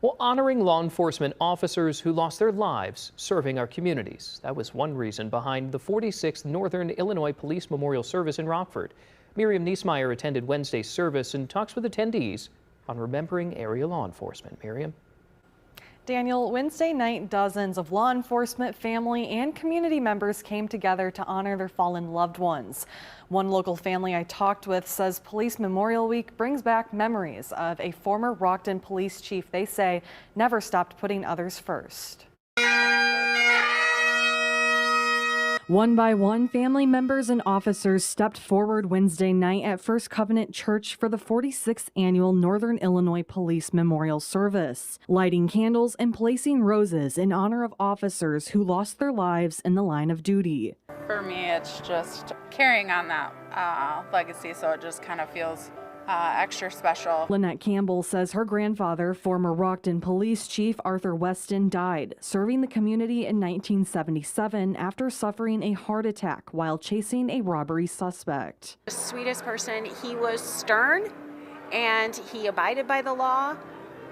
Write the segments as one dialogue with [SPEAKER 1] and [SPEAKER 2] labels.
[SPEAKER 1] Well, honoring law enforcement officers who lost their lives serving our communities. That was one reason behind the 46th Northern Illinois Police Memorial Service in Rockford. Miriam Niesmeyer attended Wednesday's service and talks with attendees on remembering area law enforcement. Miriam?
[SPEAKER 2] Daniel, Wednesday night, dozens of law enforcement, family, and community members came together to honor their fallen loved ones. One local family I talked with says Police Memorial Week brings back memories of a former Rockton police chief they say never stopped putting others first. One by one, family members and officers stepped forward Wednesday night at First Covenant Church for the 46th annual Northern Illinois Police Memorial Service, lighting candles and placing roses in honor of officers who lost their lives in the line of duty.
[SPEAKER 3] For me, it's just carrying on that legacy, so it just kind of feels extra special.
[SPEAKER 2] Lynette Campbell says her grandfather, former Rockton Police Chief Arthur Weston, died serving the community in 1977 after suffering a heart attack while chasing a robbery suspect.
[SPEAKER 4] The sweetest person. He was stern and he abided by the law,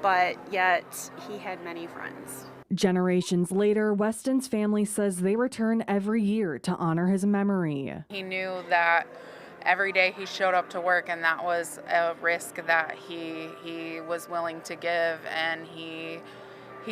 [SPEAKER 4] but yet he had many friends.
[SPEAKER 2] Generations later, Weston's family says they return every year to honor his memory.
[SPEAKER 3] He knew that every day he showed up to work, and that was a risk that he was willing to give, and he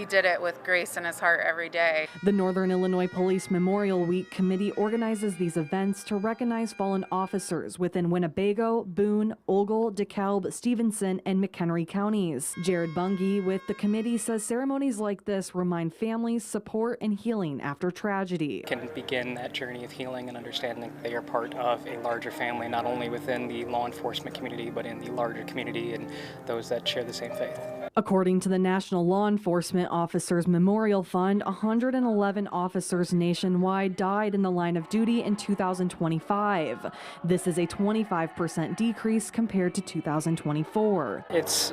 [SPEAKER 3] did it with grace in his heart every day.
[SPEAKER 2] The Northern Illinois Police Memorial Week Committee organizes these events to recognize fallen officers within Winnebago, Boone, Ogle, DeKalb, Stevenson, and McHenry counties. Jared Bungie with the committee says ceremonies like this remind families support and healing after tragedy.
[SPEAKER 5] Can begin that journey of healing and understanding they are part of a larger family, not only within the law enforcement community, but in the larger community and those that share the same faith.
[SPEAKER 2] According to the National Law Enforcement Officers Memorial Fund, 111 officers nationwide died in the line of duty in 2025. This is a 25% decrease compared to 2024.
[SPEAKER 5] It's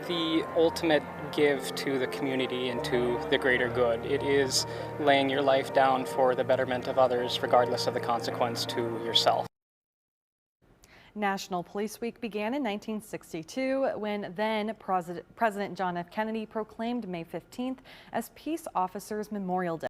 [SPEAKER 5] the ultimate give to the community and to the greater good. It is laying your life down for the betterment of others, regardless of the consequence to yourself.
[SPEAKER 2] National Police Week began in 1962 when then President John F. Kennedy proclaimed May 15th as Peace Officers Memorial Day.